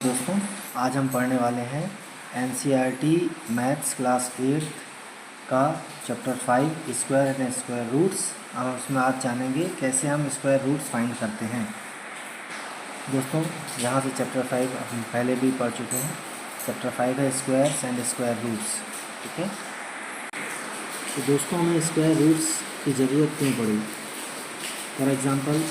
दोस्तों, आज हम पढ़ने वाले हैं एनसीईआरटी मैथ्स क्लास 8 का chapter 5 square and square roots. और उसमें आज जानेंगे कैसे हम स्क्वायर रूट्स फाइंड करते हैं। दोस्तों, यहाँ से चैप्टर 5 हम पहले भी पढ़ चुके हैं। चैप्टर 5 है स्क्वायर्स एंड स्क्वायर रूट्स। ठीक है, तो दोस्तों हमें स्क्वायर रूट्स की ज़रूरत क्यों पड़ी। फॉर एग्ज़ाम्पल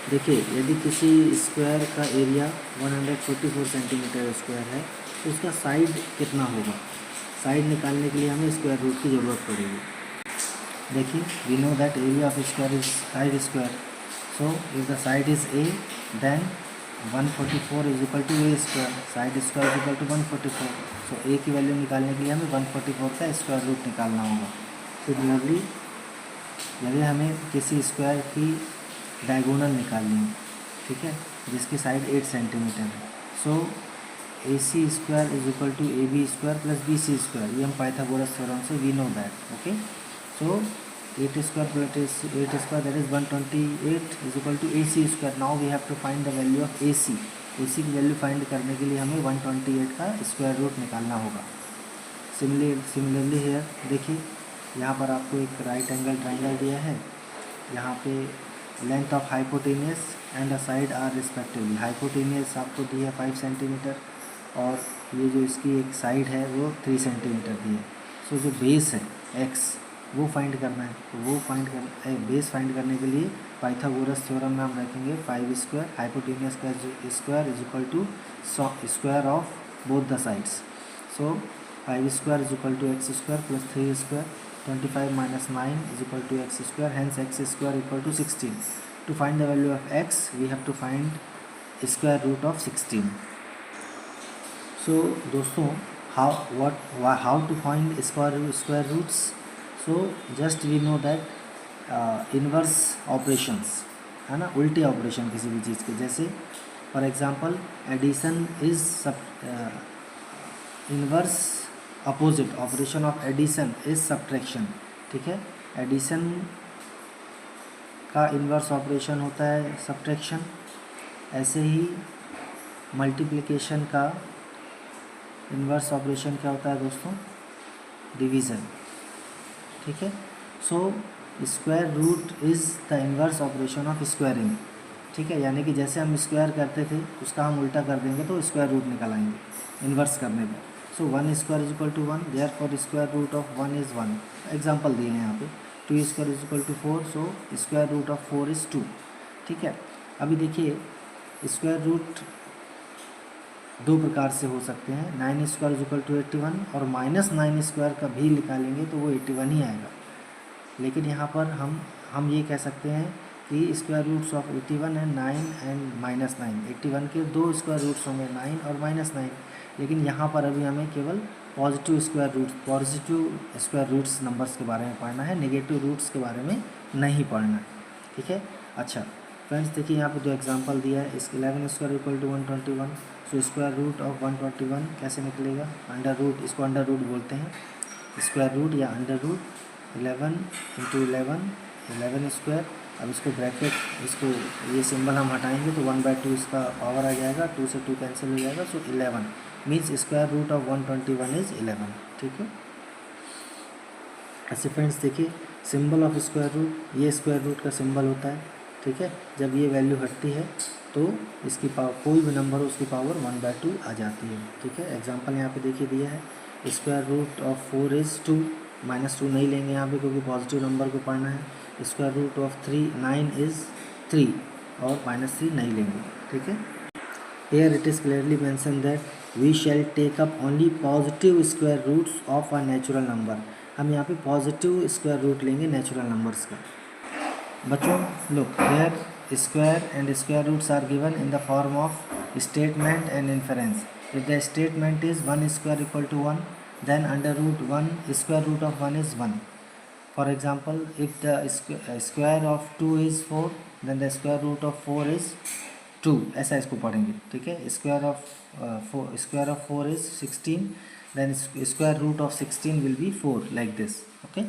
देखिए, यदि किसी स्क्वायर का एरिया 144 सेंटीमीटर स्क्वायर है तो उसका साइड कितना होगा। साइड निकालने के लिए हमें स्क्वायर रूट की ज़रूरत पड़ेगी। देखिए, we know that area of square is side square. So if the side is A then 144 is equal to A square. Side square is equal to 144। So A की value निकालने के लिए हमें 144 का स्क्वायर रूट निकालना होगा। Similarly यदि हमें किसी स्क्वायर की डायगोनल निकालनी है, ठीक है, जिसकी साइड 8 सेंटीमीटर है, so A C square is equal to A B square plus B C square. ये हम पाइथागोरस थ्योरम से we know that. Okay, so 8 square plus 8 square that is 128 is equal to A C square. Now we have to find the value of A C. A C की value find करने के लिए हमें 128 का square root निकालना होगा। Similarly here देखिए, यहाँ पर आपको एक राइट एंगल ट्राइंगल दिया है। यहाँ पे length of hypotenuse and the side are respectively. Hypotenuse आपको दी है 5 सेंटीमीटर और ये जो इसकी एक साइड है वो 3 सेंटीमीटर दी है। सो जो बेस है x वो फाइंड करना है। तो वो बेस फाइंड करने के लिए पाइथागोरस थ्योरम में हम रखेंगे 5 स्क्वायर हाइपोटेनियस का square is equal to square of both the sides. So 5 square is equal to X square plus 3 square 25 minus 9 is equal to x square, hence x square equal to 16. To find the value of x, we have to find square root of 16. So दोस्तों, how to find square roots? So just we know that inverse operations है ना, उल्टे operation किसी भी चीज़ के, जैसे for example addition is inverse opposite operation of addition is subtraction. ठीक है, एडिशन का इन्वर्स ऑपरेशन होता है सब्ट्रैक्शन। ऐसे ही मल्टीप्लिकेशन का इन्वर्स ऑपरेशन क्या होता है दोस्तों, डिवीज़न। ठीक है, so square root is the inverse operation of squaring. ठीक है, यानी कि जैसे हम स्क्वायर करते थे उसका हम उल्टा कर देंगे तो स्क्वायर रूट निकल आएंगे इन्वर्स करने पर। So 1 square is equal to 1, therefore square root of 1 is 1। Example दिए हैं यहाँ पे 2 square is equal to 4, so square root of 4 is 2। ठीक है, अभी देखिए स्क्वायर रूट दो प्रकार से हो सकते हैं। 9 स्क्वायर इज इक्वल टू 81 और -9 स्क्वायर का भी निकालेंगे तो वो 81 ही आएगा। लेकिन यहाँ पर हम ये कह सकते हैं कि स्क्वायर रूट्स ऑफ 81 है 9 एंड -9। 81 के दो स्क्वायर रूट्स होंगे 9 और -9। लेकिन यहाँ पर अभी हमें केवल पॉजिटिव स्क्वायर रूट्स नंबर्स के बारे में पढ़ना है, नेगेटिव रूट्स के बारे में नहीं पढ़ना है। ठीक है, अच्छा फ्रेंड्स देखिए, यहाँ पे दो एग्जांपल दिया है। इस 11 square equal to 121। So square root of 121 कैसे निकलेगा, अंडर रूट, इसको अंडर रूट बोलते हैं, स्क्वायर रूट या अंडर रूट 11 इंटू 11 स्क्वायर। अब इसको ब्रैकेट, इसको ये सिंबल हम हटाएंगे तो 1/2 इसका पावर आ जाएगा, 2 से 2 कैंसिल हो जाएगा। So 11 means square root of 121 is 11। ठीक है, ऐसे फ्रेंड्स देखिए, सिंबल ऑफ स्क्वायर रूट, ये स्क्वायर रूट का सिंबल होता है। ठीक है, जब ये वैल्यू हटती है तो इसकी पावर, कोई भी नंबर हो उसकी पावर 1/2 आ जाती है। ठीक है, एग्जांपल यहाँ पे देखिए दिया है, स्क्वायर रूट ऑफ 4 इज़ 2, -2 नहीं लेंगे यहाँ पे क्योंकि पॉजिटिव नंबर को पढ़ना है। स्क्वायर रूट ऑफ 9 इज़ 3 और -3 नहीं लेंगे। ठीक है, here it is clearly mentioned that we shall take up only positive square roots of a natural number। हम यहाँ पे पॉजिटिव स्क्वायर रूट लेंगे नेचुरल नंबर्स का। बच्चों look here, square and square roots are given in the form of statement and inference। if the statement is 1 square equal to 1, then under root 1 square root of 1 is 1। for example, if the square of 2 is 4, then the square root of 4 is 2। ऐसा इसको पढ़ेंगे। ठीक है, square of 4 is 16, then square root of 16 will be 4 like this. Okay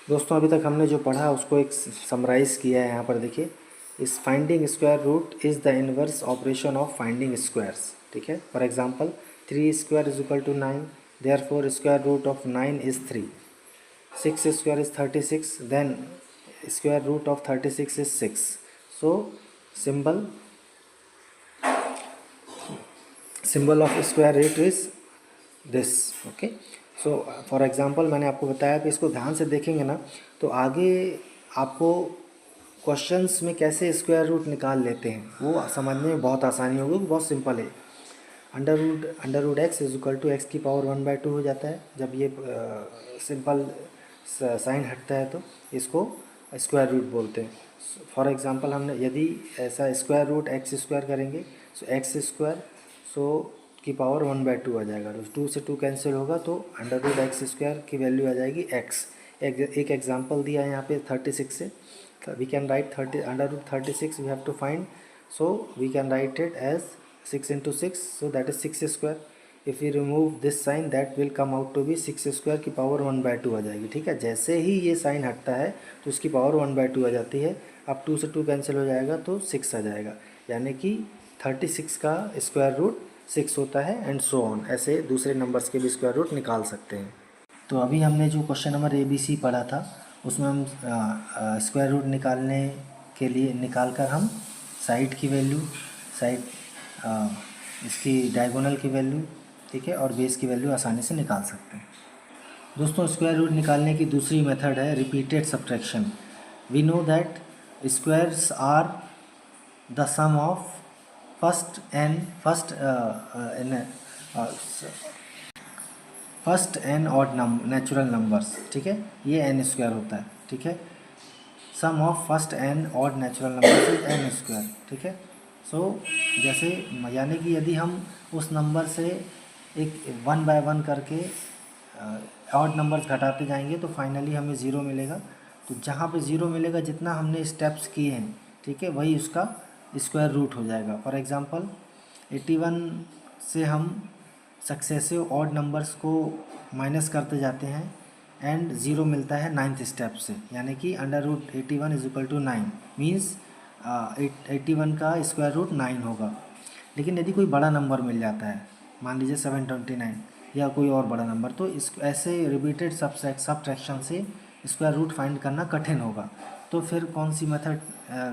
दोस्तों, अभी तक हमने जो पढ़ा उसको एक समराइज़ किया है यहाँ पर देखिए। इस finding square root is the inverse operation of finding squares, ठीक है। For example 3 square is equal to 9, therefore square root of 9 is 3। 6 square is 36, then square root of 36 is 6। So symbol of square root is this, okay. So for example मैंने आपको बताया कि इसको ध्यान से देखेंगे ना तो आगे आपको क्वेश्चंस में कैसे स्क्वायर रूट निकाल लेते हैं वो समझने में बहुत आसानी होगी, बहुत सिंपल है। Under root X is equal to X की पावर 1/2 हो जाता है जब ये सिंपल साइन हटता है, तो इसको स्क्वायर रूट बोलते हैं। फॉर एग्जांपल हमने यदि ऐसा स्क्वायर रूट एक्स स्क्वायर करेंगे सो एक्स स्क्वायर सो की पावर 1/2 आ जाएगा, तो 2 से 2 कैंसिल होगा तो अंडर रूट एक्स स्क्वायर की वैल्यू आ जाएगी एक्स। एक एग्जांपल दिया है यहाँ पे 36 से, we can write 30 under root 36 we have to find, so we can write it as 6 into 6, so that is 6 square. if we remove this sign that will come out to be 6 square की power 1/2 आ जाएगी, ठीक है। जैसे ही ये sign हटता है तो उसकी पावर 1/2 आ जाती है। अब 2 से 2 कैंसिल हो जाएगा तो 6 आ जाएगा, यानी कि 36 का स्क्वायर रूट 6 होता है एंड सो ऑन। ऐसे दूसरे नंबर्स के भी स्क्वायर रूट निकाल सकते हैं। तो अभी हमने जो क्वेश्चन नंबर ABC पढ़ा था उसमें हम स्क्वायर रूट निकालने के लिए निकाल कर हम साइड की वैल्यू, साइड इसकी डायगोनल की वैल्यू, ठीक है, और बेस की वैल्यू आसानी से निकाल सकते हैं। दोस्तों स्क्वायर रूट निकालने की दूसरी मेथड है repeated subtraction. We know that squares are the sum of first n odd natural numbers, ठीक है, ये एन स्क्वायर होता है, ठीक है। Sum of first n odd natural numbers is n square, ठीक है। सो जैसे यानी कि यदि हम उस नंबर से एक 1 बाय 1 करके ऑड नंबर्स घटाते जाएंगे तो फाइनली हमें 0 मिलेगा। तो जहाँ पे 0 मिलेगा जितना हमने स्टेप्स किए हैं, ठीक है, वही उसका स्क्वायर रूट हो जाएगा। फॉर एग्जांपल 81 से हम सक्सेसिव ऑड नंबर्स को माइनस करते जाते हैं एंड 0 मिलता है 9th स्टेप से, यानी कि under root 81 is equal to 9 means 81 का स्क्वायर रूट 9 होगा। लेकिन यदि कोई बड़ा नंबर मिल जाता है, मान लीजिए 729 या कोई और बड़ा नंबर, तो इस ऐसे रिपीटेड सब्ट्रैक्शन से स्क्वायर रूट फाइंड करना कठिन होगा। तो फिर कौन सी मेथड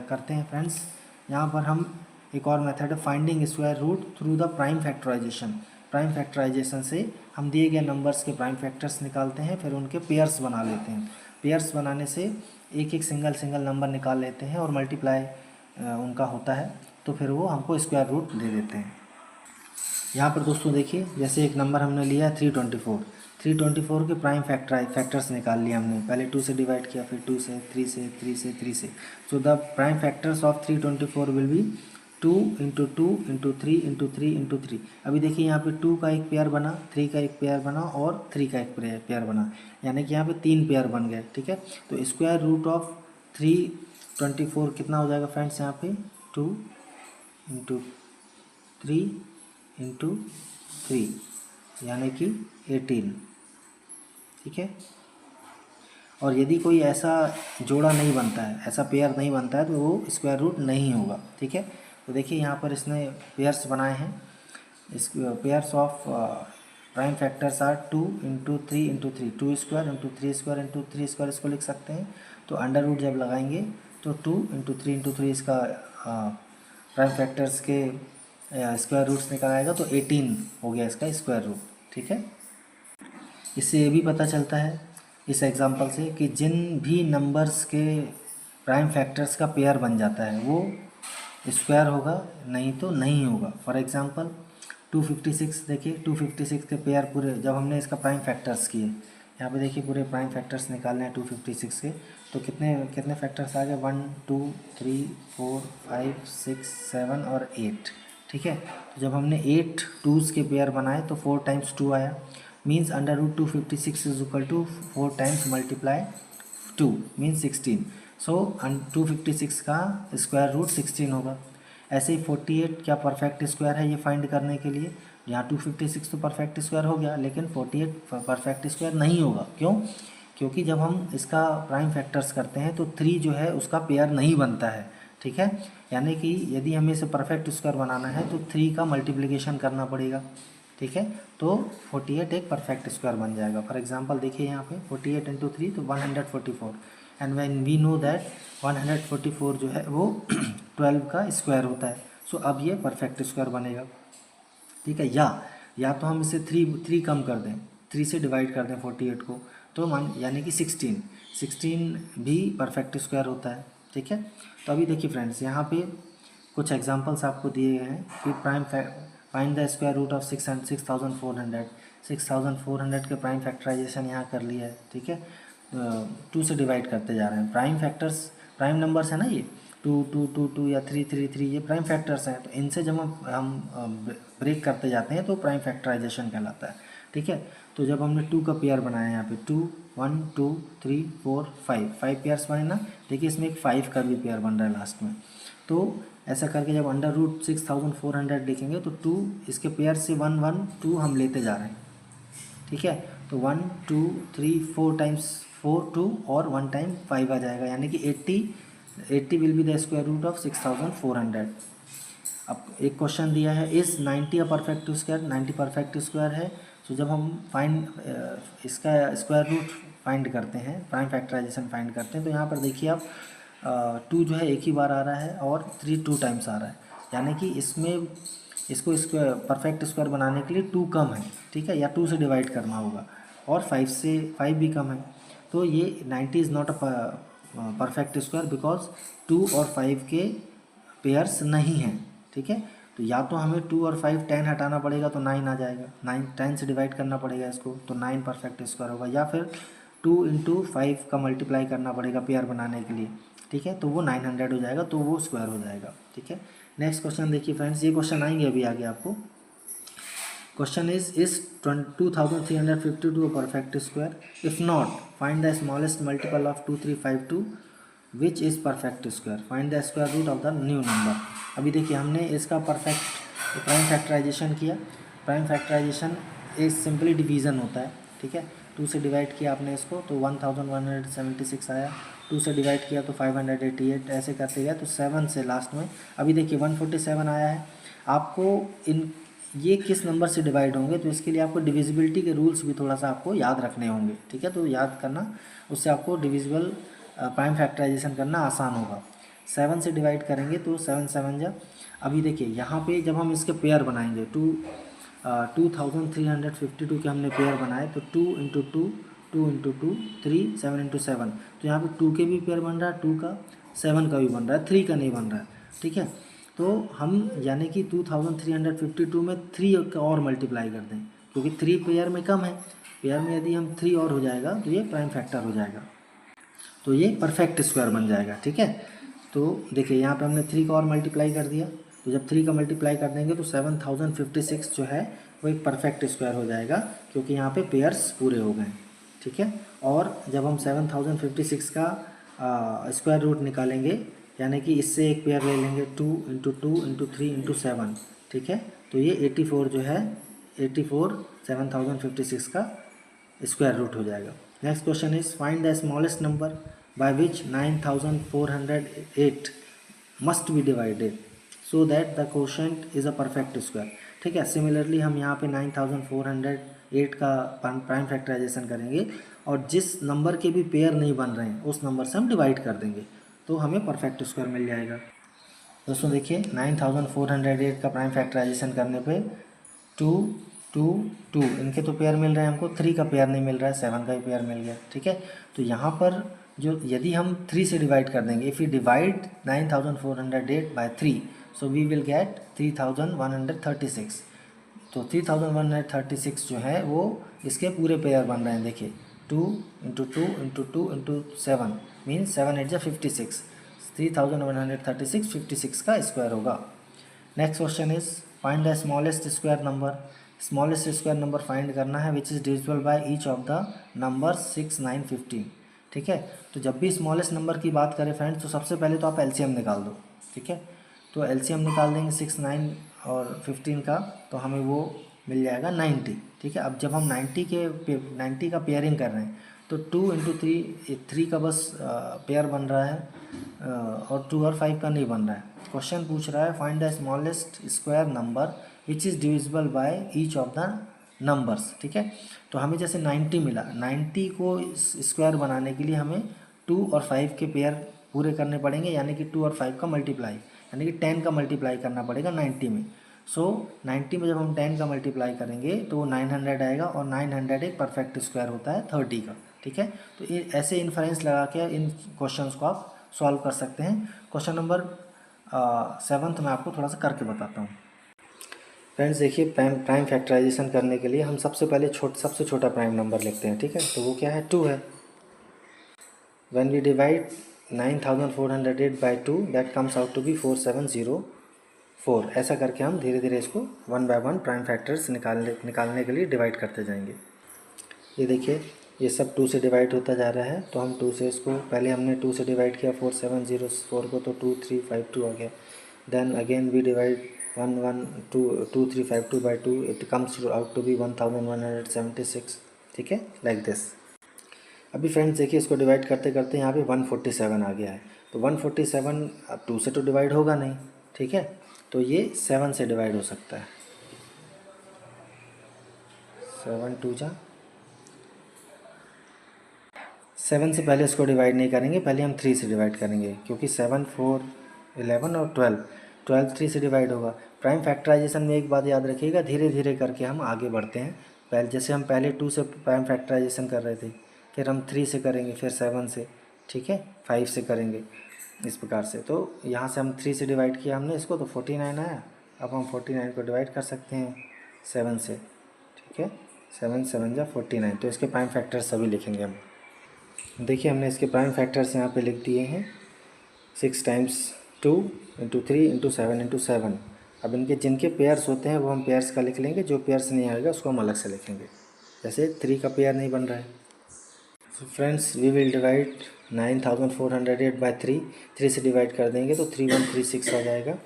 करते हैं फ्रेंड्स, यहाँ पर हम एक और मेथड है finding square root through the prime factorisation. Prime factorisation से हम दिए गए नंबर्स के प्राइम फैक्टर्स निकालते हैं, फिर उनके पेयर्स बना लेते हैं। पेयर्स बनाने से एक एक सिंगल नंबर निकाल लेते हैं और मल्टीप्लाई उनका होता है, तो फिर वो हमको स्क्वायर रूट दे देते हैं। यहाँ पर दोस्तों देखिए, जैसे एक नंबर हमने लिया 324 के प्राइम फैक्टर्स निकाल लिया हमने। पहले 2 से डिवाइड किया, फिर 2 से, 3 से, 3 से, 3 से। So the prime factors of 324 will be 2 into 2 into 3 into 3 into 3। अभी देखिए यहाँ पे 2 का एक पेयर बना, 3 का एक पेयर बना और 3 का एक पेयर बना, यानी कि यहाँ पे 3 पेयर बन गए, ठीक है। तो स्क्वायर रूट ऑफ 324 कितना हो जाएगा फ्रेंड्स, यहाँ पे 2 इंटू 3 इंटू 3 यानी कि 18, ठीक है। और यदि कोई ऐसा जोड़ा नहीं बनता है, ऐसा पेयर नहीं बनता है, तो वो स्क्वायर रूट नहीं होगा, ठीक है। तो देखिए यहाँ पर इसने पेयर्स बनाए हैं। इस pairs of prime factors are 2 into 3 into 3, 2 square into 3 square into 3 square, इसको लिख सकते हैं। तो अंडर रूट जब लगाएंगे तो 2 इंटू 3 इंटू 3 इसका प्राइम फैक्टर्स के स्क्वायर रूट्स निकल आएगा, तो 18 हो गया इसका स्क्वायर रूट, ठीक है। इससे ये भी पता चलता है इस एग्जांपल से कि जिन भी नंबर्स के प्राइम फैक्टर्स का पेयर बन जाता है वो स्क्वायर होगा, नहीं तो नहीं होगा। फॉर एग्जांपल 256, देखिए 256 के पेयर पूरे जब हमने इसका प्राइम फैक्टर्स किए, यहाँ पे देखिए पूरे प्राइम फैक्टर्स निकालने हैं 256 के, तो कितने कितने फैक्टर्स आ गए, 1 2 3 4 5 6 7 और 8, ठीक है। तो जब हमने 8 2s के पेयर बनाए तो 4 टाइम्स 2 आया, means under root 256 is equal to 4 times multiply 2 means 16। So 256 का स्क्वायर रूट 16 होगा। ऐसे ही 48 क्या परफेक्ट स्क्वायर है ये फाइंड करने के लिए, यहाँ 256 तो परफेक्ट स्क्वायर हो गया, लेकिन 48 परफेक्ट स्क्वायर नहीं होगा। क्यों? क्योंकि जब हम इसका प्राइम फैक्टर्स करते हैं तो 3 जो है उसका पेयर नहीं बनता है, ठीक है। यानी कि यदि हमें इसे परफेक्ट स्क्वायर बनाना है तो 3 का मल्टीप्लिकेशन करना पड़ेगा, ठीक है। तो 48 एक परफेक्ट स्क्वायर बन जाएगा। फॉर एग्जांपल देखिए यहाँ पे 48 इंटू 3 तो 144, and when we know that 144 जो है वो 12 का स्क्वायर होता है। सो अब ये परफेक्ट स्क्वायर बनेगा, ठीक है। या तो हम इसे थ्री कम कर दें, 3 से डिवाइड कर दें 48 को, तो मान यानी कि 16 भी परफेक्ट स्क्वायर होता है, ठीक है। तो अभी देखिए फ्रेंड्स, यहाँ पे कुछ एग्जांपल्स आपको दिए गए हैं कि find the square root of 6400 के प्राइम फैक्टराइजेशन यहाँ कर लिया है, ठीक है। 2 से डिवाइड करते जा रहे हैं। प्राइम नंबर्स है ना ये, 2 या 3 ये प्राइम फैक्टर्स हैं। तो इनसे जब हम ब्रेक करते जाते हैं तो प्राइम फैक्टराइजेशन कहलाता है, ठीक है। तो जब हमने 2 का पेयर बनाया यहाँ पे 2 1 2 3 4 5 पेयर्स बने ना, देखिए इसमें एक 5 का भी पेयर बन रहा है लास्ट में। तो ऐसा करके जब अंडर रूट 6400 लिखेंगे तो 2 इसके पेयर से 1 1 2 हम लेते जा रहे हैं, ठीक है। तो 1 2 3 4 टाइम्स 4 2 और 1 टाइम 5 आ जाएगा, यानी कि 80 will be the square root of 6400। अब एक क्वेश्चन दिया है, is 90 a perfect square, 90 perfect square है। तो जब हम इसका स्क्वायर रूट फाइंड करते हैं, प्राइम फैक्टराइजेशन फाइंड करते हैं, तो यहाँ पर देखिए आप 2 जो है एक ही बार आ रहा है और 3 2 टाइम्स आ रहा है, यानी कि इसको स्क्वायर परफेक्ट स्क्वायर बनाने के लिए 2 कम है, ठीक है, या 2 से डिवाइड करना होगा, और 5 भी कम है। तो ये 90 is not a perfect square because 2 और 5 के पेयर्स नहीं हैं, ठीक है। तो या तो हमें 2 और 5 10 हटाना पड़ेगा तो 9 आ जाएगा, 9 10 से डिवाइड करना पड़ेगा इसको, तो 9 परफेक्ट स्क्वायर होगा, या फिर 2 इंटू 5 का मल्टीप्लाई करना पड़ेगा पेयर बनाने के लिए, ठीक है, तो वो 900 हो जाएगा, तो वो स्क्वायर हो जाएगा, ठीक है। नेक्स्ट क्वेश्चन देखिए फ्रेंड्स, ये क्वेश्चन आएंगे अभी आगे आपको। Question is 2352 a perfect square? If not, find the smallest multiple of 2352 which is perfect square. Find the square root of the new number. अभी देखिए हमने इसका प्राइम फैक्टराइजेशन किया। Prime factorisation is simply division होता है, ठीक है। 2 से डिवाइड किया आपने इसको तो 1176 आया, 2 से डिवाइड किया तो 588, ऐसे करते गया तो 7 से लास्ट में अभी देखिए 147 आया है। आपको ये किस नंबर से डिवाइड होंगे, तो इसके लिए आपको डिविजिबिलिटी के रूल्स भी थोड़ा सा आपको याद रखने होंगे, ठीक है। तो याद करना, उससे आपको डिविजिबल प्राइम फैक्टराइजेशन करना आसान होगा। 7 से डिवाइड करेंगे तो 7 7 जा, अभी देखिए यहाँ पे जब हम इसके पेयर बनाएंगे 2352 के हमने पेयर बनाए, तो 2 इंटू 2 2 इंटू 2 3 7 इंटू 7, तो यहाँ पे 2 के भी पेयर बन रहा है, 2 का 7 का भी बन रहा है, 3 का नहीं बन रहा है, ठीक है। तो हम यानी कि 2352 में 3 का और मल्टीप्लाई कर दें, क्योंकि 3 पेयर में कम है, पेयर में यदि हम 3 और हो जाएगा तो ये प्राइम फैक्टर हो जाएगा, तो ये परफेक्ट स्क्वायर बन जाएगा, ठीक है। तो देखिए यहाँ पे हमने 3 का और मल्टीप्लाई कर दिया, तो जब 3 का मल्टीप्लाई कर देंगे तो 7056 जो है वो एक परफेक्ट स्क्वायर हो जाएगा, क्योंकि यहाँ पे पेयर्स पूरे हो गए, ठीक है। और जब हम 7056 का स्क्वायर रूट निकालेंगे, यानी कि इससे एक पेयर ले लेंगे 2 इंटू 2 इंटू 3 इंटू 7, ठीक है, तो ये 84 जो है 84 7056 का स्क्वायर रूट हो जाएगा। Next question is find the smallest number by which 9408 must be divided so that the quotient is a perfect square, ठीक है। सिमिलरली हम यहाँ पे 9408 का प्राइम फैक्टराइजेशन करेंगे और जिस नंबर के भी पेयर नहीं बन रहे हैं उस नंबर से हम डिवाइड कर देंगे, तो हमें परफेक्ट स्क्वायर मिल जाएगा। दोस्तों देखिए 9408 का प्राइम फैक्टराइजेशन करने पे 2 2 2 इनके तो पेयर मिल रहे हैं हमको, 3 का पेयर नहीं मिल रहा है, 7 का भी पेयर मिल गया, ठीक है। तो यहाँ पर जो यदि हम 3 से डिवाइड कर देंगे, if you divide 9408 by 3 so we will get 3136, तो 3136 जो है वो इसके पूरे पेयर बन रहे हैं। देखिए 2 इंटू 2 इंटू 2 इंटू 7 मीन्स 7 8 56, 3136 56 का स्क्वायर होगा। Next question is find the smallest square number. Smallest square number find करना है which is divisible by each of the number 6 9 15, ठीक है। तो जब भी स्मॉलेस्ट नंबर की बात करें फ्रेंड्स, तो सबसे पहले तो आप एलसीएम निकाल दो, ठीक है। तो एलसीएम निकाल देंगे 6 9 और 15 का, तो हमें वो मिल जाएगा 90, ठीक है। अब जब हम 90 का पेयरिंग कर रहे हैं तो 2 इंटू थ्री, 3 का बस पेयर बन रहा है और 2 और 5 का नहीं बन रहा है। क्वेश्चन पूछ रहा है find the smallest square number which is divisible by each of the numbers. ठीक है, तो हमें जैसे 90 मिला, 90 को स्क्वायर बनाने के लिए हमें 2 और 5 के पेयर पूरे करने पड़ेंगे, यानी कि 2 और 5 का मल्टीप्लाई, यानी कि 10 का मल्टीप्लाई करना पड़ेगा 90 में। सो 90 में जब हम 10 का मल्टीप्लाई करेंगे तो वो 900 आएगा, और 900 एक परफेक्ट स्क्वायर होता है 30 का। ठीक है, तो ये ऐसे इन्फ्रेंस लगा के इन क्वेश्चंस को आप सॉल्व कर सकते हैं। क्वेश्चन नंबर 7th में आपको थोड़ा सा करके बताता हूँ। फ्रेंड्स देखिए, प्राइम फैक्टराइजेशन करने के लिए हम सबसे पहले सबसे छोटा प्राइम नंबर लिखते हैं। ठीक है, तो वो क्या है, 2 है। When we divide 9408 by 2 that comes out to be 4704। ऐसा करके हम धीरे धीरे इसको 1 बाय 1 प्राइम फैक्टर्स निकालने के लिए डिवाइड करते जाएंगे। ये देखिए, ये सब 2 से डिवाइड होता जा रहा है, तो हम 2 से इसको, पहले हमने 2 से डिवाइड किया 4704 को, तो 2352 आ गया। Then again we divide 2352 by 2, it comes out to be 1176। ठीक है, लाइक दिस। अभी फ्रेंड्स देखिए, इसको डिवाइड करते करते यहाँ पे 147 आ गया है। तो 147 अब 2 से तो डिवाइड होगा नहीं। ठीक है, तो ये 7 से डिवाइड हो सकता है। 7 2 जा 7 से पहले इसको डिवाइड नहीं करेंगे, पहले हम 3 से डिवाइड करेंगे, क्योंकि 7 4 11 और 12 3 से डिवाइड होगा। प्राइम फैक्टराइजेशन में एक बात याद रखिएगा, धीरे धीरे करके हम आगे बढ़ते हैं। जैसे हम पहले 2 से प्राइम फैक्टराइजेशन कर रहे थे, फिर हम 3 से करेंगे, फिर 7 से, ठीक है, 5 से करेंगे, इस प्रकार से। तो यहाँ से हम 3 से डिवाइड किया हमने इसको, तो 49 आया। अब हम 49 को डिवाइड कर सकते हैं 7 से। ठीक है, 7 7 जा 49। तो इसके प्राइम फैक्टर्स सभी लिखेंगे हम। देखिए, हमने इसके प्राइम फैक्टर्स यहाँ पे लिख दिए हैं, 6 टाइम्स 2 इंटू 3 इंटू 7 इंटू 7। अब इनके जिनके पेयर्स होते हैं वो हम पेयर्स का लिख लेंगे, जो पेयर्स नहीं आएगा उसको हम अलग से लिखेंगे। जैसे 3 का पेयर नहीं बन रहा है। तो friends we will divide 9408 by 3 से डिवाइड कर देंगे तो 3136 आ जाएगा।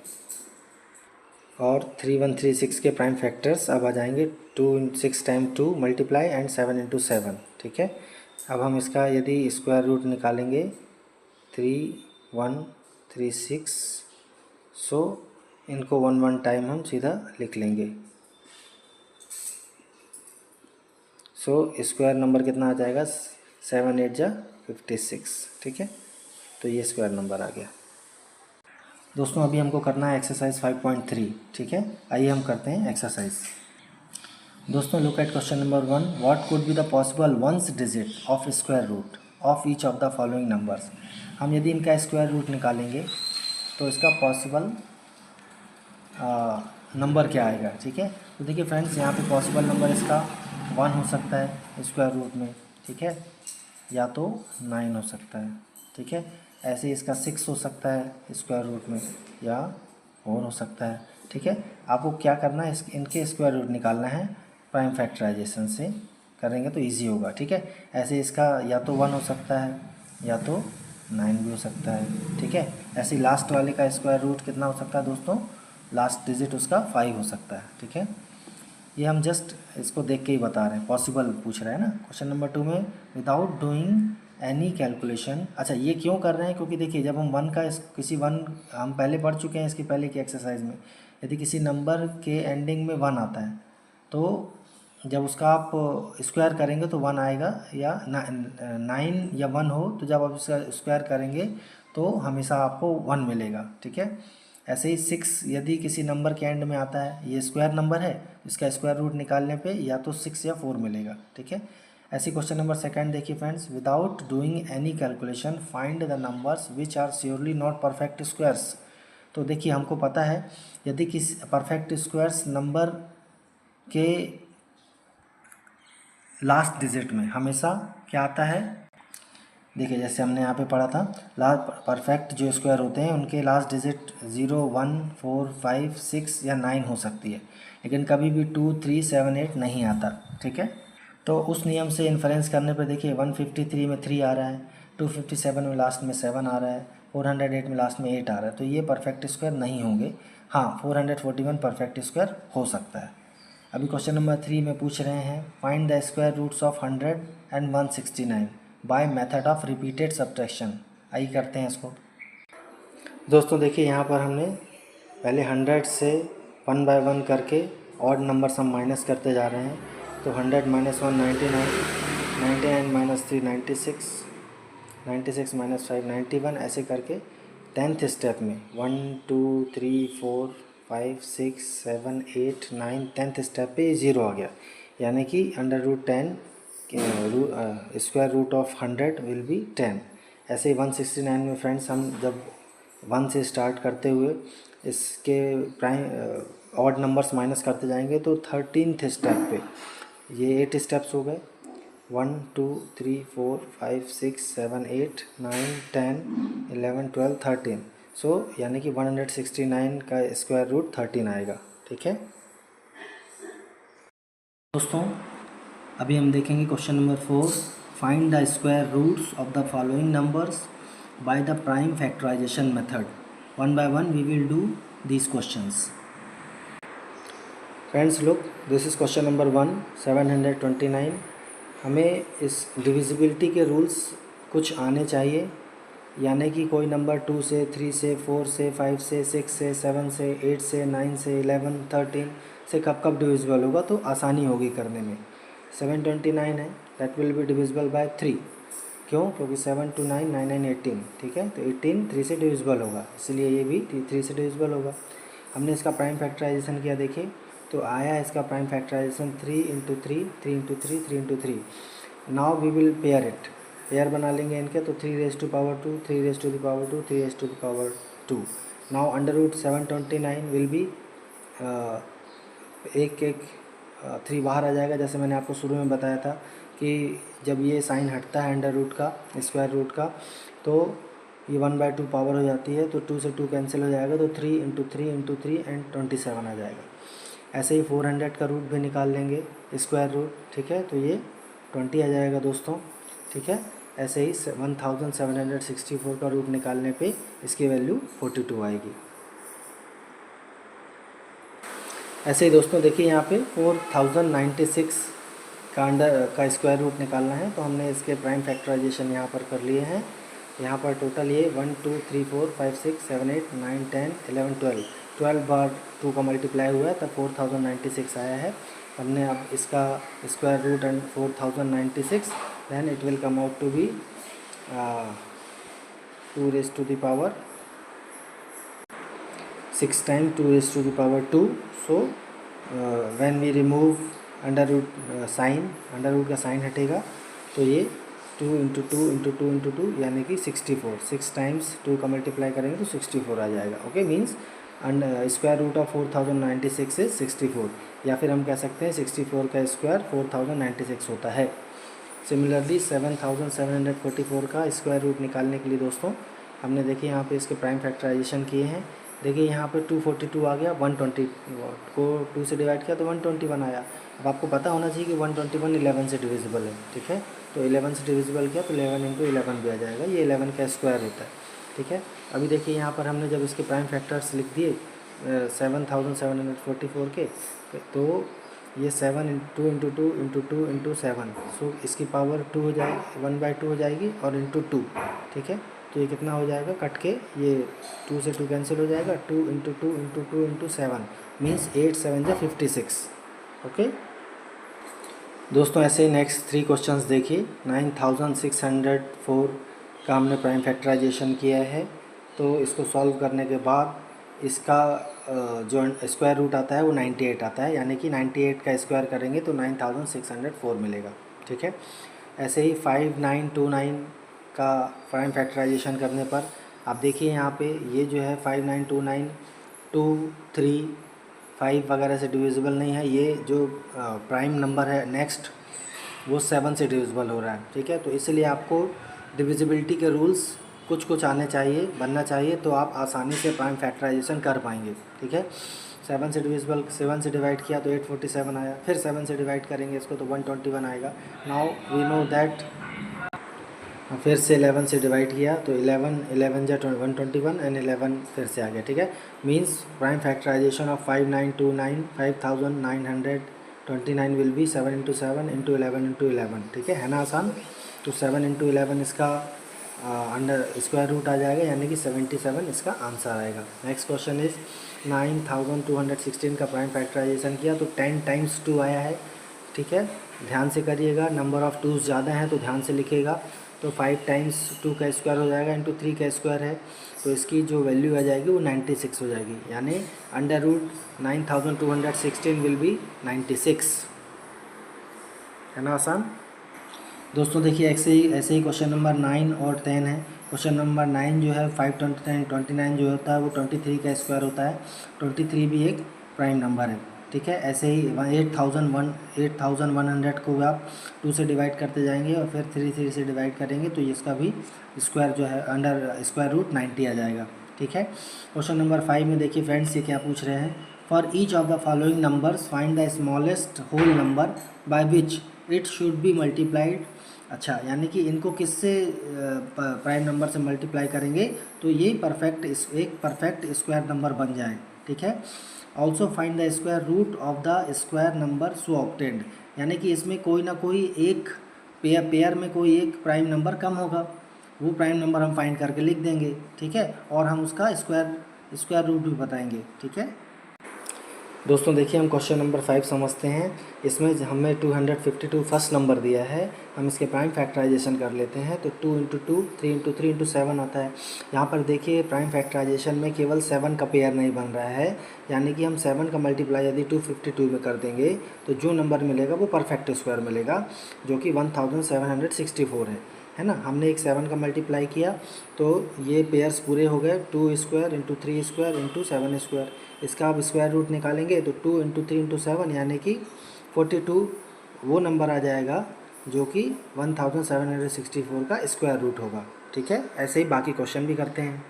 और 3136 के प्राइम फैक्टर्स अब आ जाएंगे 6 टाइम 2 मल्टीप्लाई एंड 7 इंटू 7। ठीक है, अब हम इसका यदि स्क्वायर रूट निकालेंगे 3136, सो इनको 1 1 टाइम हम सीधा लिख लेंगे। सो स्क्वायर नंबर कितना आ जाएगा, 7 8 जा 56। ठीक है, तो ये स्क्वायर नंबर आ गया। दोस्तों अभी हमको करना है एक्सरसाइज 5.3। ठीक है, आइए हम करते हैं एक्सरसाइज। दोस्तों look at question number 1, what could be the possible ones digit of square root of each of the following numbers. हम यदि इनका स्क्वायर रूट निकालेंगे तो इसका पॉसिबल नंबर क्या आएगा। ठीक है, तो देखिए फ्रेंड्स, यहाँ पे पॉसिबल नंबर इसका 1 हो सकता है स्क्वायर रूट में। ठीक है, या तो 9 हो सकता है। ठीक है, ऐसे ही इसका 6 हो सकता है स्क्वायर रूट में, या 4 हो सकता है। ठीक है, आपको क्या करना है, इनके स्क्वायर रूट निकालना है, प्राइम फैक्टराइजेशन से करेंगे तो इजी होगा। ठीक है, ऐसे इसका या तो 1 हो सकता है या तो 9 भी हो सकता है। ठीक है, ऐसे ही लास्ट वाले का स्क्वायर रूट कितना हो सकता है दोस्तों, लास्ट डिजिट उसका 5 हो सकता है। ठीक है, ये हम जस्ट इसको देख के ही बता रहे हैं, पॉसिबल पूछ रहे हैं ना। क्वेश्चन नंबर 2 में विदाउट डूइंग एनी कैलकुलेशन। अच्छा, ये क्यों कर रहे हैं, क्योंकि देखिए जब हम किसी वन, हम पहले पढ़ चुके हैं इसकी पहले की एक्सरसाइज में, यदि किसी नंबर के एंडिंग में 1 आता है तो जब उसका आप स्क्वायर करेंगे तो 1 आएगा, या 9 या 1 हो तो जब आप इसका स्क्वायर करेंगे तो हमेशा आपको 1 मिलेगा। ठीक है, ऐसे ही 6 यदि किसी नंबर के एंड में आता है, ये स्क्वायर नंबर है, इसका स्क्वायर रूट निकालने पे या तो 6 या 4 मिलेगा। ठीक है, ऐसे क्वेश्चन नंबर 2 देखिए friends, without doing any calculation find the numbers which are surely not perfect squares. तो देखिए हमको पता है यदि किसी परफेक्ट स्क्वायर्स नंबर के लास्ट डिजिट में हमेशा क्या आता है, देखिए जैसे हमने यहाँ पे पढ़ा था, लास्ट परफेक्ट जो स्क्वायर होते हैं उनके लास्ट डिजिट 0 1 4 5 6 या 9 हो सकती है, लेकिन कभी भी 2 3 7 8 नहीं आता। ठीक है, तो उस नियम से इन्फ्रेंस करने पर देखिए 153 में 3 आ रहा है, 257 में लास्ट में 7 आ रहा है, 408 में लास्ट में 8 आ रहा है, तो ये परफेक्ट स्क्वायर नहीं होंगे। हाँ, 441 परफेक्ट स्क्वायर हो सकता है। अभी क्वेश्चन नंबर 3 में पूछ रहे हैं find the square roots of 100 and 169 by method of repeated subtraction. आइए करते हैं इसको। दोस्तों देखिए यहाँ पर हमने पहले 100 से 1 बाय 1 करके ऑड नंबर हम माइनस करते जा रहे हैं। तो 100 माइनस 1 99, 99 माइनस 3 96, 96 माइनस 5 91, ऐसे करके 10th स्टेप में 1 2 3 4 5 6 7 8 9 10th स्टेप पे 0 आ गया, यानी कि √10 square root of 100 will be 10। ऐसे ही 169 में फ्रेंड्स हम जब 1 से स्टार्ट करते हुए इसके प्राइम ऑड नंबर्स माइनस करते जाएंगे तो 13th स्टेप पे ये 8 स्टेप्स हो गए। 1 2 3 4 5 6 7 8 9 10 11 12 13, सो यानी कि 169 का स्क्वायर रूट 13 आएगा। ठीक है दोस्तों, अभी हम देखेंगे question number 4। Find the square roots of the following numbers by the prime factorisation method. One by one we will do these questions. Friends look, this is question number 1 729। हमें इस divisibility के रूल्स कुछ आने चाहिए, यानी कि कोई number 2 से 3 से 4 से 5 से 6 से 7 से 8 से 9 से 11 13 से कब कब डिविजिबल होगा तो आसानी होगी करने में। 729 है, that will be divisible by 3। क्यों? क्योंकि 7 2 9 9 9 18, ठीक है। तो 18 3 से डिविजिबल होगा, इसलिए ये भी 3 से डिविजिबल होगा। हमने इसका प्राइम फैक्टराइजेशन किया, देखिए तो आया इसका prime factorisation 3 into 3 3 into 3 3 into 3। Now we will pair it, pair बना लेंगे इनके, तो 3 raise to power 2 3 raise to the power 2 3 raise to the power 2। Now under root 729 will be एक 3 बाहर आ जाएगा। जैसे मैंने आपको शुरू में बताया था कि जब ये साइन हटता है अंडर रूट का, स्क्वायर रूट का, तो ये 1/2 पावर हो जाती है, तो 2 से 2 कैंसिल हो जाएगा, तो 3 इंटू 3 इंटू 3 एंड 27 आ जाएगा। ऐसे ही 400 का रूट भी निकाल लेंगे, स्क्वायर रूट, ठीक है, तो ये 20 आ जाएगा दोस्तों। ठीक है, ऐसे ही 1764 का रूट निकालने पे इसकी वैल्यू 42 आएगी। ऐसे ही दोस्तों देखिए यहाँ पे 4096 का स्क्वायर रूट निकालना है, तो हमने इसके प्राइम फैक्टराइजेशन यहाँ पर कर लिए हैं। यहाँ पर टोटल ये 1 2 3 4 5 6 7 8 9 10 11 12 बार 2 का मल्टीप्लाई हुआ है, तब 4096 आया है। हमने अब इसका square root and 4096, then it will come out to be 2 raise to the power 6 time 2 raise to the power 2। So when we remove under root sign, under root का साइन हटेगा, तो ये 2 इंटू 2 इंटू 2 इंटू 2 यानी कि 64। 6 times 2 का multiply करेंगे तो 64 आ जाएगा। Okay, means square root of 4096 is 64, या फिर हम कह सकते हैं 64 का स्क्वायर 4096 होता है। सिमिलरली 7744 का स्क्वायर रूट निकालने के लिए दोस्तों हमने देखिए यहाँ पे इसके प्राइम फैक्टराइजेशन किए हैं। देखिए यहाँ पे 242 आ गया, 120 को 2 से डिवाइड किया तो 121 आया। अब आपको पता होना चाहिए कि 121 11 से डिविजिबल है, ठीक है, तो 11 से डिविजिबल किया तो 11 इंटू 11 भी आ जाएगा, ये 11 का स्क्वायर होता है। ठीक है, अभी देखिए यहाँ पर हमने जब इसके प्राइम फैक्टर्स लिख दिए 7744 के, तो ये 7 2 इंटू 2 इंटू 2 इंटू 7, सो इसकी पावर 2 हो जाएगी, 1/2 हो जाएगी, और इंटू 2, ठीक है, तो ये कितना हो जाएगा, कट के ये 2 से 2 कैंसिल हो जाएगा, 2 इंटू 2 इंटू 2 इंटू 7 मीन्स 8 7 जा 56। ओके दोस्तों, ऐसे ही नेक्स्ट 3 क्वेश्चंस देखिए। 9604 का हमने प्राइम फैक्टराइजेशन किया है, तो इसको सॉल्व करने के बाद इसका जो स्क्वायर रूट आता है वो 98 आता है, यानी कि 98 का स्क्वायर करेंगे तो 9604 मिलेगा। ठीक है, ऐसे ही 5929 का प्राइम फैक्टराइजेशन करने पर आप देखिए यहाँ पे ये जो है 5929 2 3 5 वगैरह से डिविजिबल नहीं है, ये जो प्राइम नंबर है नेक्स्ट वो 7 से डिविजिबल हो रहा है। ठीक है, तो इसलिए आपको डिविजिबिलिटी के रूल्स कुछ कुछ आने चाहिए, बनना चाहिए, तो आप आसानी से प्राइम फैक्टराइजेशन कर पाएंगे। ठीक है, 7 से डिविजिबल, 7 से डिवाइड किया तो 847 आया, फिर 7 से डिवाइड करेंगे इसको तो 121 आएगा। नाउ वी नो दैट, फिर से 11 से डिवाइड किया तो 11 जा 121 एंड 11 फिर से आ गया। ठीक है, means prime factorisation of 5929 29 will be 7 into 7 into 11 into 11, ठीक है ना आसान। तो 7 इंटू 11 इसका अंडर स्क्वायर रूट आ जाएगा, यानी कि 77 इसका आंसर आएगा। नेक्स्ट क्वेश्चन इज 9216 का प्राइम फैक्टराइजेशन किया तो 10 टाइम्स 2 आया है, ठीक है। ध्यान से करिएगा, नंबर ऑफ़ टूज़ ज़्यादा हैं तो ध्यान से लिखिएगा। तो 5 टाइम्स 2 का स्क्वायर हो जाएगा इंटू 3 का स्क्वायर है, तो इसकी जो वैल्यू आ जाएगी वो 96 हो जाएगी, यानी अंडर रूट 9216 विल बी 96, है ना आसान। दोस्तों देखिए ऐसे ही क्वेश्चन नंबर 9 और 10 है। क्वेश्चन नंबर 9 जो है 5 29 जो होता है वो 23 का स्क्वायर होता है। 23 भी एक प्राइम नंबर है, ठीक है। ऐसे ही 8100 को आप 2 से डिवाइड करते जाएंगे और फिर 3 से डिवाइड करेंगे तो इसका भी स्क्वायर जो है अंडर स्क्वायर रूट 90 आ जाएगा, ठीक है। क्वेश्चन नंबर 5 में देखिए फ्रेंड्स ये क्या पूछ रहे हैं, for each of the following numbers find the smallest whole number by which it should be multiplied. अच्छा, यानी कि इनको किससे प्राइम नंबर से मल्टीप्लाई करेंगे तो ये एक परफेक्ट स्क्वायर नंबर बन जाए, ठीक है। Also find the square root of the square number so obtained, यानी कि इसमें कोई ना कोई एक पेयर में कोई एक प्राइम नंबर कम होगा, वो प्राइम नंबर हम फाइंड करके लिख देंगे, ठीक है। और हम उसका स्क्वायर रूट भी बताएंगे, ठीक है। दोस्तों देखिए हम क्वेश्चन नंबर 5 समझते हैं। इसमें हमें 252 फर्स्ट नंबर दिया है, हम इसके प्राइम फैक्टराइजेशन कर लेते हैं। तो 2 इंटू 2 3 इंटू 3 इंटू 7 आता है। यहाँ पर देखिए प्राइम फैक्टराइजेशन में केवल 7 का पेयर नहीं बन रहा है, यानी कि हम 7 का मल्टीप्लाई यदि 252 में कर देंगे तो जो नंबर मिलेगा वो परफेक्ट स्क्वायर मिलेगा, जो कि 1764 है ना। हमने एक 7 का मल्टीप्लाई किया तो ये पेयर्स पूरे हो गए, 2 square into 3 square into 7 square. इसका आप स्क्वायर रूट निकालेंगे तो 2 इंटू 3 इंटू 7 यानी कि 42 वो नंबर आ जाएगा जो कि 1764 का स्क्वायर रूट होगा, ठीक है। ऐसे ही बाकी क्वेश्चन भी करते हैं।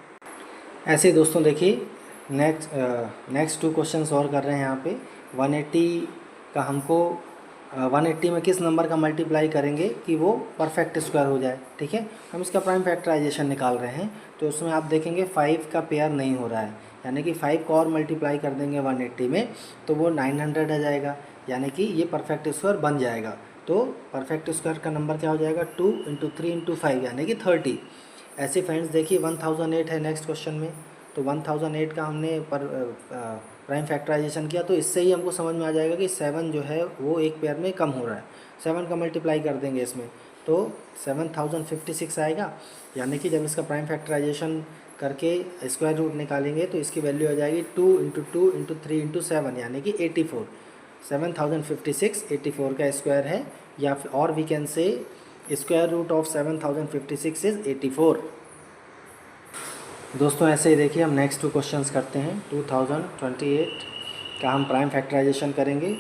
ऐसे ही दोस्तों देखिए नेक्स्ट 2 क्वेश्चन और कर रहे हैं। यहाँ पे 180 का हमको 180 में किस नंबर का मल्टीप्लाई करेंगे कि वो परफेक्ट स्क्वायर हो जाए, ठीक है। हम इसका प्राइम फैक्टराइजेशन निकाल रहे हैं तो उसमें आप देखेंगे 5 का पेयर नहीं हो रहा है, यानी कि 5 को और मल्टीप्लाई कर देंगे 180 में तो वो 900 आ जाएगा, यानी कि ये परफेक्ट स्क्वायर बन जाएगा। तो परफेक्ट स्क्वायर का नंबर क्या हो जाएगा 2 इंटू 3 इंटू 5 यानी कि 30। ऐसे फ्रेंड्स देखिए 1008 है नेक्स्ट क्वेश्चन में, तो 1008 का हमने प्राइम फैक्टराइजेशन किया तो इससे ही हमको समझ में आ जाएगा कि 7 जो है वो एक पेयर में कम हो रहा है। 7 का मल्टीप्लाई कर देंगे इसमें तो 7056 आएगा, यानी कि जब इसका प्राइम फैक्टराइजेशन करके स्क्वायर रूट निकालेंगे तो इसकी वैल्यू आ जाएगी 2 इंटू 2 इंटू 3 इंटू 7 यानी कि 84। 7056 84 का स्क्वायर है, या फिर और we can say square root of 7056 is 84। दोस्तों ऐसे ही देखिए हम नेक्स्ट 2 क्वेश्चंस करते हैं। 2028 का हम प्राइम फैक्टराइजेशन करेंगे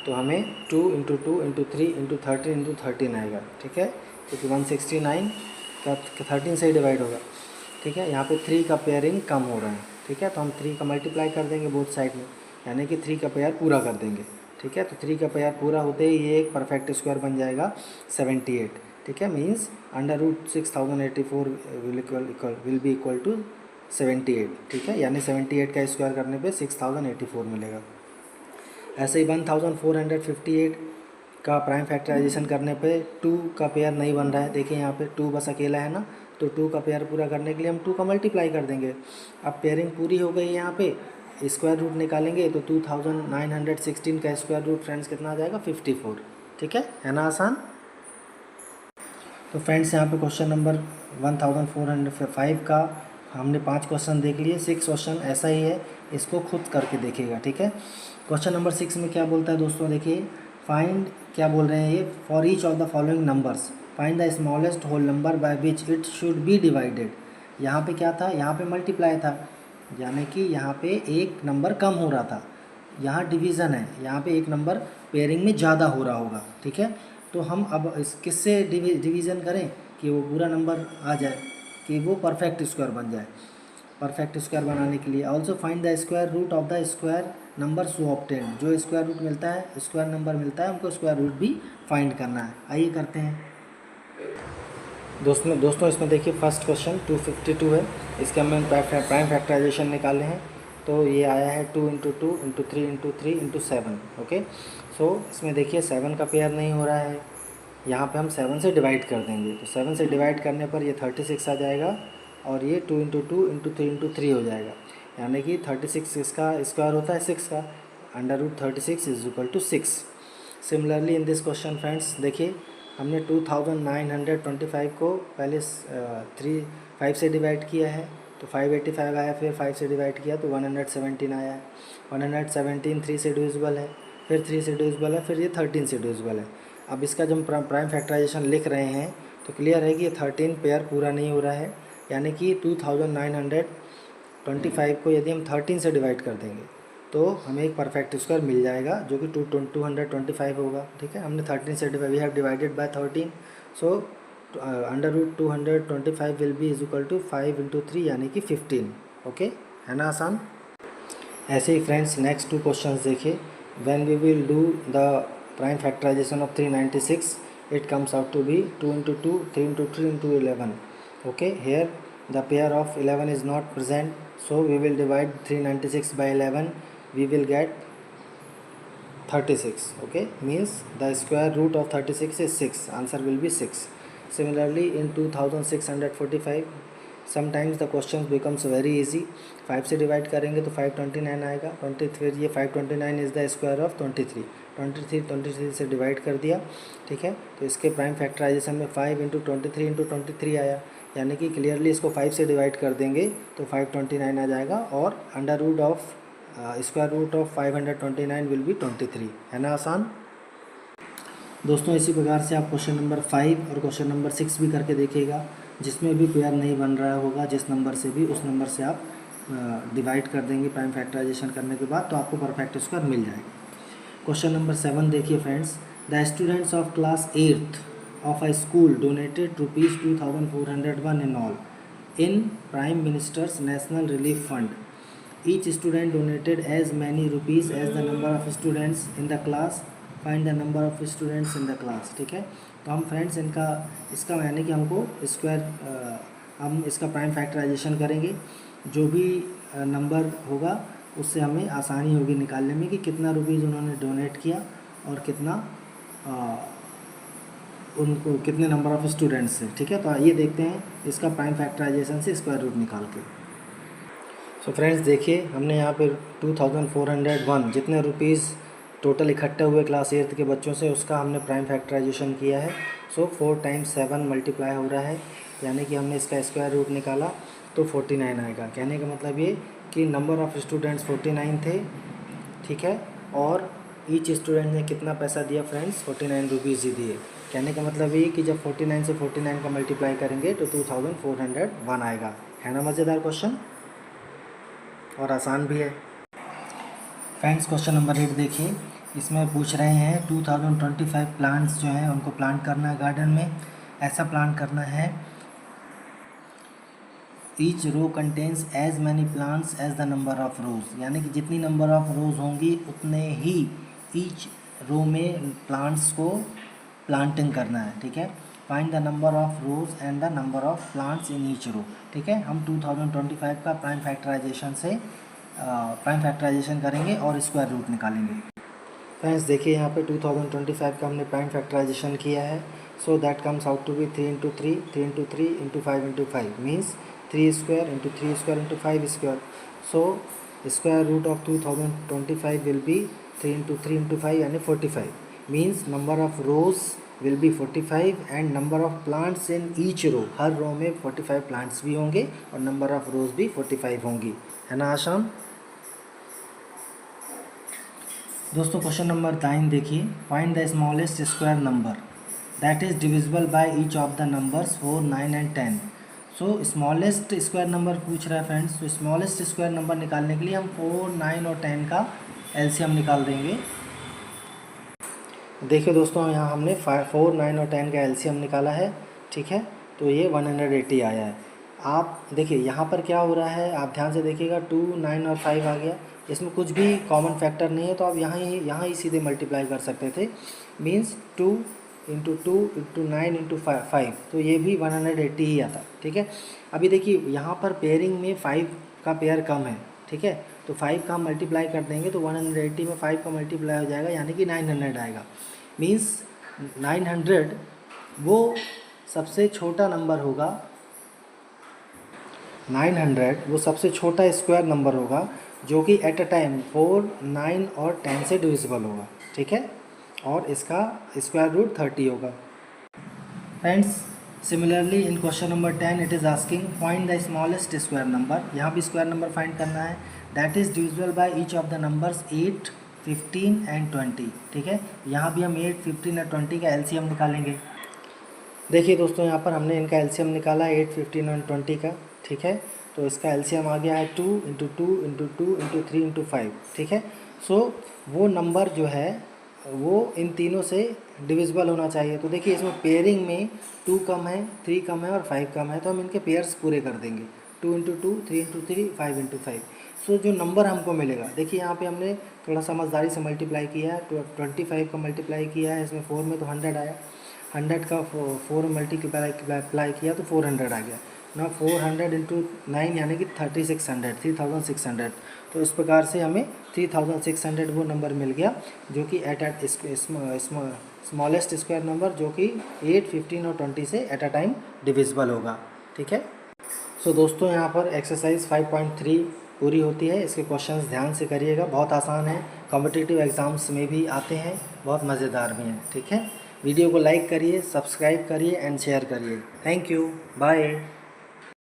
तो हमें 2 इंटू 2 इंटू 3 इंटू 13 इंटू 13 आएगा, ठीक है। क्योंकि 169 का 13 से ही डिवाइड होगा, ठीक है। यहाँ पे 3 का पेयरिंग कम हो रहा है, ठीक है। तो हम 3 का मल्टीप्लाई कर देंगे बोथ साइड में, यानी कि 3 का पेयर पूरा कर देंगे, ठीक है। तो 3 का पेयर पूरा होते ही ये एक परफेक्ट स्क्वायर बन जाएगा 78, ठीक है। Means under root 6084 will be equal to 78, ठीक है। यानी 78 का स्क्वायर करने पे 6084 मिलेगा। ऐसे ही 1458 का प्राइम फैक्टराइजेशन करने पे 2 का पेयर नहीं बन रहा है, देखिए यहाँ पे 2 बस अकेला है ना, तो 2 का पेयर पूरा करने के लिए हम 2 का मल्टीप्लाई कर देंगे। अब पेयरिंग पूरी हो गई यहाँ पे, स्क्वायर रूट निकालेंगे तो 2916 का स्क्वायर रूट फ्रेंड्स कितना आ जाएगा 54, ठीक है ना आसान। तो फ्रेंड्स यहाँ पे क्वेश्चन नंबर 1405 का हमने 5 क्वेश्चन देख लिए। 6 क्वेश्चन ऐसा ही है, इसको खुद करके देखिएगा, ठीक है। क्वेश्चन नंबर 6 में क्या बोलता है दोस्तों, देखिए फाइंड क्या बोल रहे हैं ये, for each of the following numbers find the smallest whole number by which it should be divided. यहाँ पे क्या था, यहाँ पे मल्टीप्लाई था, यानी कि यहाँ पे एक नंबर कम हो रहा था, यहाँ डिवीज़न है, यहाँ पे एक नंबर पेयरिंग में ज़्यादा हो रहा होगा, ठीक है। तो हम अब इस किससे डिवीज़न करें कि वो पूरा नंबर आ जाए, कि वो परफेक्ट स्क्वायर बन जाए। परफेक्ट स्क्वायर बनाने के लिए also find the square root of the square number so obtained, जो स्क्वायर रूट मिलता है, स्क्वायर नंबर मिलता है, हमको स्क्वायर रूट भी फाइंड करना है। आइए करते हैं दोस्तों इसमें देखिए फर्स्ट क्वेश्चन 252 है, इसके हमने प्राइम फैक्टराइजेशन निकाले हैं। तो ये आया है 2 into 2 into 3 into 3 into 7। Okay, so इसमें देखिए 7 का पेयर नहीं हो रहा है, यहाँ पे हम 7 से डिवाइड कर देंगे, तो 7 से डिवाइड करने पर ये 36 आ जाएगा और ये 2 इंटू 2 इंटू 3 इंटू 3 हो जाएगा, यानी कि 36 इसका स्क्वायर होता है 6 का, √36 is equal to 6। Similarly in this question friends, देखिए हमने 2925 को पहले 5 से डिवाइड किया है तो 585 आया, फिर 5 से डिवाइड किया तो 117 आया है, 117 3 से डिविजिबल है, फिर 3 से डिविजिबल है, फिर ये 13 से डिविजिबल है। अब इसका जब प्राइम फैक्टराइजेशन लिख रहे हैं तो क्लियर है कि ये 13 पेयर पूरा नहीं हो रहा है, यानी कि 2925 को यदि हम 13 से डिवाइड कर देंगे तो हमें एक परफेक्ट स्क्वायर मिल जाएगा जो कि 225 होगा। ठीक है, हमने 13 से we have divided by 13, so √225 will be is equal to 5 into 3 यानी कि 15। ओके, है ना आसान। ऐसे ही फ्रेंड्स नेक्स्ट 2 क्वेश्चंस देखिए। When we will do the prime factorisation of 396 it comes out to be 2 into 2 3 into 3 into 11। okay, here the pair of 11 is not present, so we will divide 396 by 11, we will get 36। okay, means the square root of 36 is 6, answer will be 6। similarly in 2645 sometimes the questions becomes very easy, 5 से divide करेंगे तो 529 आएगा, 20 फिर ये 529 is the square of 23 से divide कर दिया। ठीक है, तो इसके प्राइम फैक्टराइजेशन में 5 इंटू 23 आया, यानी कि क्लियरली इसको 5 से डिवाइड कर देंगे तो 529 आ जाएगा और square root of 529 will be 23। है ना आसान दोस्तों। इसी प्रकार से आप क्वेश्चन नंबर 5 और क्वेश्चन नंबर 6 भी करके देखिएगा, जिसमें भी पेयर नहीं बन रहा होगा जिस नंबर से भी, उस नंबर से आप डिवाइड कर देंगे प्राइम फैक्टराइजेशन करने के बाद, तो आपको परफेक्ट स्क्वायर मिल जाएगा। क्वेश्चन नंबर 7 देखिए friends. The students of class 8th of a school donated ₹2401 in all in prime minister's national relief fund. Each student donated as many rupees as the number of students in the class, find the number of students in the class. ठीक है, तो हम friends इसका यानी कि हमको square हम इसका प्राइम फैक्टराइजेशन करेंगे, जो भी नंबर होगा उससे हमें आसानी होगी निकालने में कि कितना रुपीज़ उन्होंने डोनेट किया और कितना उनको कितने नंबर ऑफ़ स्टूडेंट्स से। ठीक है, तो ये देखते हैं इसका प्राइम फैक्टराइजेशन से स्क्वायर रूट निकाल के। सो फ्रेंड्स देखिए, हमने यहाँ पे 2401 जितने रुपीज़ टोटल इकट्ठे हुए क्लास 8th के बच्चों से, उसका हमने प्राइम फैक्टराइजेशन किया है। सो 4 टाइम्स 7 मल्टीप्लाई हो रहा है, यानी कि हमने इसका स्क्वायर रूट निकाला तो 49 आएगा। कहने का मतलब ये कि नंबर ऑफ़ स्टूडेंट्स 49 थे। ठीक है, और ईच स्टूडेंट ने कितना पैसा दिया फ्रेंड्स, 49 रुपीज़ ही दिए। कहने का मतलब ये कि जब 49 से 49 का मल्टीप्लाई करेंगे तो 2401 आएगा। है ना मज़ेदार क्वेश्चन और आसान भी है। फ्रेंड्स क्वेश्चन नंबर 8 देखिए, इसमें पूछ रहे हैं 2025 प्लांट्स जो हैं उनको प्लांट करना है गार्डन में। ऐसा प्लांट करना है each row contains as many plants as the number of rows, यानी कि जितनी नंबर ऑफ़ रोज़ होंगी उतने ही ईच रो में प्लांट्स को प्लांटिंग करना है। ठीक है, find the number of rows and the number of plants in each row. ठीक है, हम 2025 का प्राइम फैक्टराइजेशन करेंगे और स्क्वायर रूट निकालेंगे। फ्रेंड्स देखिए, यहाँ पे 2025 का हमने प्राइम फैक्टराइजेशन किया है, so that comes out to be 3 into 3 3 into 3 into 5 into 5 means 3 square into 3 square into 5 square. So square root of 2025 will be 3 into 3 into 5 यानी 45 means number of rows will be 45 and number of plants in each row, हर row में 45 plants भी होंगे और number of रोज भी 45 होंगी। है ना आसान दोस्तों। क्वेश्चन नंबर 9 देखिए, find the smallest square number that is divisible by each of the numbers 4 9 and 10। So smallest square number पूछ रहा है फ्रेंड्स, तो स्मॉलेस्ट स्क्वायर नंबर निकालने के लिए हम 4 9 और 10 का एलसीएम निकाल देंगे। देखिए दोस्तों, यहाँ हमने 4 9 और 10 का एलसीएम निकाला है। ठीक है, तो ये 180 आया है। आप देखिए यहाँ पर क्या हो रहा है, आप ध्यान से देखिएगा, 2 9 और 5 आ गया, इसमें कुछ भी कॉमन फैक्टर नहीं है, तो आप यहाँ ही सीधे मल्टीप्लाई कर सकते थे। मीन्स 2 इंटू 2 इंटू 9 इंटू 5, तो ये भी 180 ही आता। ठीक है, अभी देखिए यहाँ पर पेयरिंग में 5 का पेयर कम है। ठीक है, तो 5 का हम मल्टीप्लाई कर देंगे तो 180 में 5 का मल्टीप्लाई हो जाएगा, यानी कि 900 आएगा। मीन्स 900 वो सबसे छोटा नंबर होगा, 900 वो सबसे छोटा स्क्वायर नंबर होगा जो कि एट अ टाइम 4, 9 और 10 से डिविजिबल होगा, ठीक है। और इसका स्क्वायर रूट 30 होगा। Friends, similarly in question number 10 it is asking find the smallest square number. यहाँ भी स्क्वायर नंबर फाइंड करना है that is divisible by each of the numbers 8, 15 and 20, ठीक है। यहाँ भी हम 8, 15 और 20 का एलसीएम निकालेंगे। देखिए दोस्तों, यहाँ पर हमने इनका एलसीएम निकाला 8, 15 और 20 का, ठीक है। तो इसका एलसीएम आ गया है 2 × 2 × 2 × 3 × 5, ठीक है। सो वो नंबर जो है वो इन तीनों से डिविजिबल होना चाहिए। तो देखिए इसमें पेयरिंग में 2 कम है, 3 कम है और 5 कम है, तो हम इनके पेयर्स पूरे कर देंगे। 2 × 2, 3 × 3, 5 × 5। सो जो नंबर हमको मिलेगा, देखिए यहाँ पे हमने थोड़ा समझदारी से मल्टीप्लाई किया है, 25 का मल्टीप्लाई किया है, इसमें 4 में तो 100 आया, 100 का 4 मल्टीप्लाई किया तो 400 आ गया ना। 400 × 9 यानी कि 3600। तो इस प्रकार से हमें 3600 वो नंबर मिल गया जो कि एट स्मॉलेस्ट स्क्वायर नंबर जो कि 8, 15 और 20 से एट अ टाइम डिविजिबल होगा, ठीक है। सो दोस्तों, यहाँ पर एक्सरसाइज 5.3 पूरी होती है। इसके क्वेश्चंस ध्यान से करिएगा, बहुत आसान है, कॉम्पिटिटिव एग्ज़ाम्स में भी आते हैं, बहुत मज़ेदार भी हैं, ठीक है। वीडियो को लाइक करिए, सब्सक्राइब करिए एंड शेयर करिए। Thank you, bye.